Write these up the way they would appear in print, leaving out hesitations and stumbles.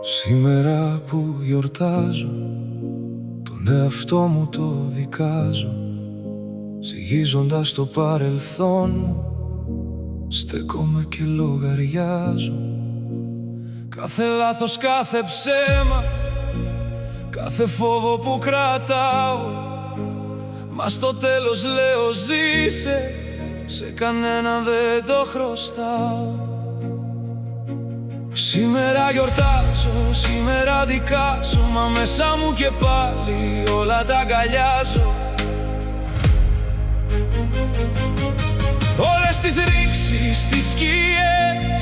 Σήμερα που γιορτάζω, τον εαυτό μου το δικάζω. Ζυγίζοντας το παρελθόν μου, στέκομαι και λογαριάζω. Κάθε λάθος, κάθε ψέμα, κάθε φόβο που κρατάω, μα στο τέλος λέω ζήσε, σε κανέναν δεν το χρωστάω. Σήμερα γιορτάζω, σήμερα δικάζω, μα μέσα μου και πάλι όλα τα αγκαλιάζω. Όλες τις ρήξεις, τις σκιές,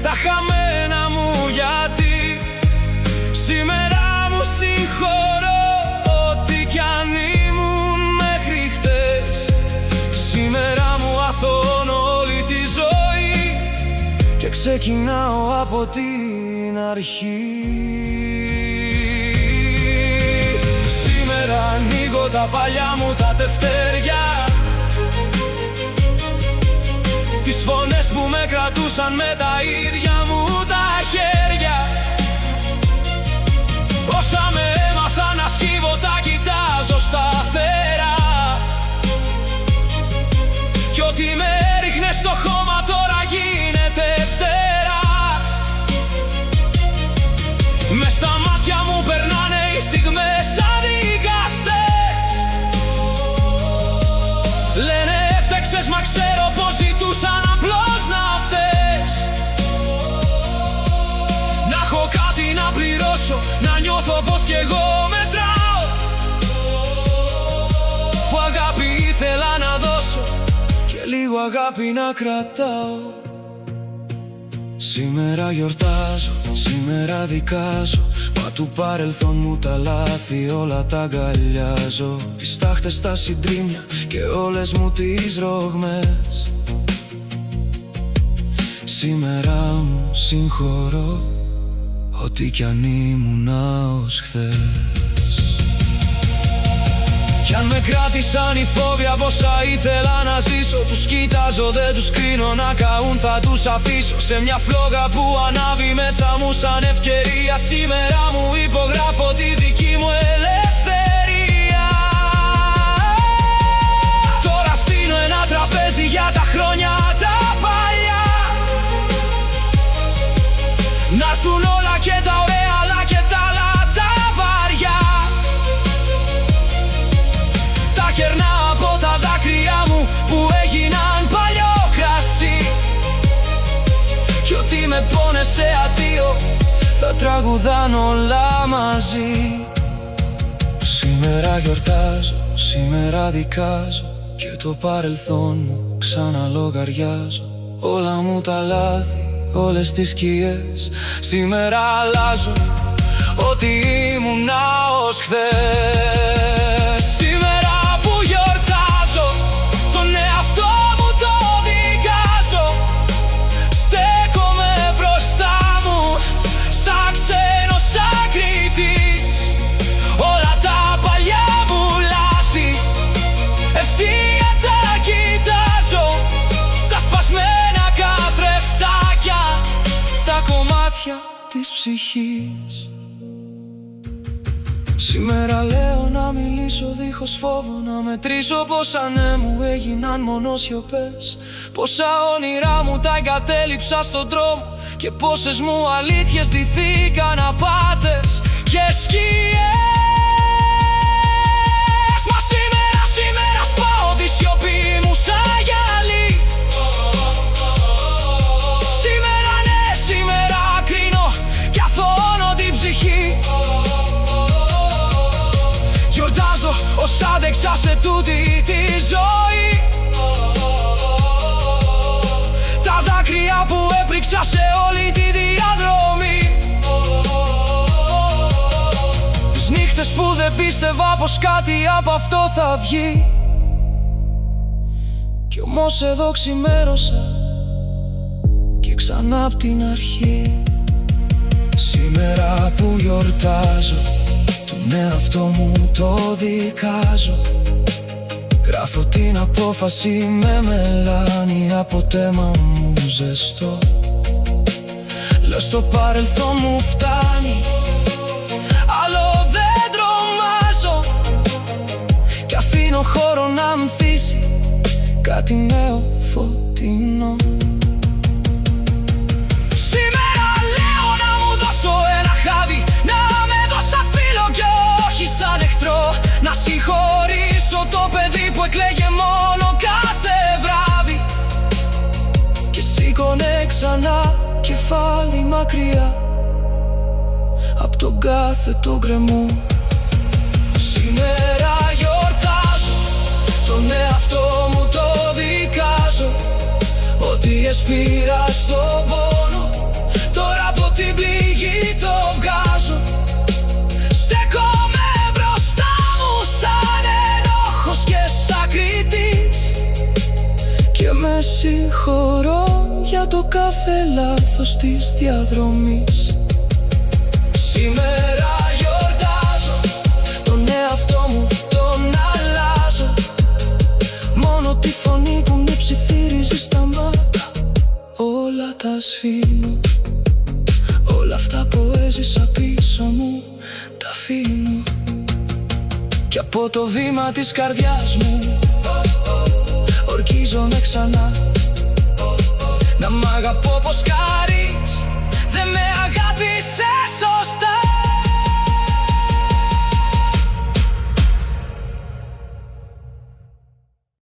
τα χαμένα μου γιατί σήμερα μου συγχωρώ ό,τι κι αν ήμουν μέχρι χθες. Σήμερα μου αθώνω όλη τη ζωή και ξεκινάω από την αρχή. Σήμερα ανοίγω τα παλιά μου τα τευτέρια, τις φωνές που με κρατούσαν με τα ίδια μου τα χέρια. Όσα με έμαθα να σκύβω τα κοιτάζω σταθερά, κι ό,τι με έριχνε στο χώμα τώρα γίνεται φτερά. Μες στα μάτια μου περνάνε οι στιγμές σαν δικαστές. Λένε έφταξες, μα ξέρω πως ζητούσαν απλώς να φταίς. Να έχω κάτι να πληρώσω, να νιώθω πως κι εγώ μετράω, που αγάπη ήθελα να δώσω και λίγο αγάπη να κρατάω. Σήμερα γιορτάζω, σήμερα δικάζω, μα του παρελθόν μου τα λάθη όλα τα αγκαλιάζω. Τις τάχτες, τα συντρίμμια και όλες μου τις ρογμές. Σήμερα μου συγχωρώ ό,τι κι αν ήμουνα ως χθες. Κι αν με κράτησαν οι φόβοι από όσα ήθελα να ζήσω, τους κοιτάζω, δεν τους κρίνω, να καούν θα τους αφήσω. Σε μια φλόγα που ανάβει μέσα μου σαν ευκαιρία, σήμερα μου υπογράφω τη δική μου ελευθερία. Τώρα στείνω ένα τραπέζι για τα χρόνια τα παλιά, να'ρθουν όλα και τα ωραία αλλά και τα άλλα τα βαριά. Τα κερνάω από τα δάκρυα μου που έγιναν παλιό κρασί, κι ό,τι με πόνεσε αντίο θα τραγουδάν όλα μαζί. Σήμερα γιορτάζω, σήμερα δικάζω, και το παρελθόν μου ξαναλογαριάζω. Όλα μου τα λάθη, όλες τις σκιές, σήμερα αλλάζω ό,τι ήμουνα ως χθες. Σήμερα που γιορτάζω, τον εαυτό μου το δικάζω. Στέκομαι μπροστά μου σαν ξένος ακριτής. Όλα τα παλιά μου λάθη ευθεία τα κοιτάζω, σαν σπασμένα καθρεφτάκια τα κομμάτια της ψυχής. Σήμερα λέω να μιλήσω δίχως φόβο, να μετρήσω πόσα ναι μου έγιναν μόνο σιωπές. Πόσα όνειρά μου τα εγκατέλειψα στον δρόμο και πόσες μου αλήθειες ντυθήκαν απάτες και σκιές. Μα σήμερα σπάω τη σιωπή μου σαν γυαλί. Σήμερα ναι, σήμερα κρίνω κι αθώνω την ψυχή. Γιορτάζω ως άντεξα σε τούτη τη ζωή, τα δάκρυα που έπριξα σε όλη τη διαδρομή. Τις νύχτες που δεν πίστευα πως κάτι από αυτό θα βγει, κι όμως εδώ ξημέρωσα και ξανά απ' την αρχή. Σήμερα που γιορτάζω, τον εαυτό μου το δικάζω. Γράφω την απόφαση με μελάνι από τέμα μου ζεστό. Λέω στο παρελθόν μου φτάνει. Άλλο δεν τρομάζω κι αφήνω χώρο να ανθίσει κάτι νέο φωτεινό. Σήμερα λέω να μου δώσω ένα χάδι, να με δω σαν φίλο και όχι σαν εχθρό. Να συγχωρήσω το παιδί που εκλαίγε μόνο κάθε βράδυ και σήκωνε ξανά κεφάλι μακριά απ' τον κάθε το γκρεμό. Σήμερα γιορτάζω, τον εαυτό μου το δικάζω, ότι έσπηρα στον πόνο, τώρα από την πληγή το βγάζω. Στέκομαι μπροστά μου σαν ενόχος και σαν κριτής και με συγχωρώ για το κάθε λάθος της διαδρομής. Σήμερα γιορτάζω, τον εαυτό μου τον αλλάζω, μόνο τη φωνή που με ψιθύριζε στα μάτια όλα τα σβήνω. Όλα αυτά που έζησα πίσω μου τα αφήνω κι από το βήμα της καρδιάς μου ορκίζομαι ξανά να μ' αγαπώ πως χαρείς, δεν με αγάπησες.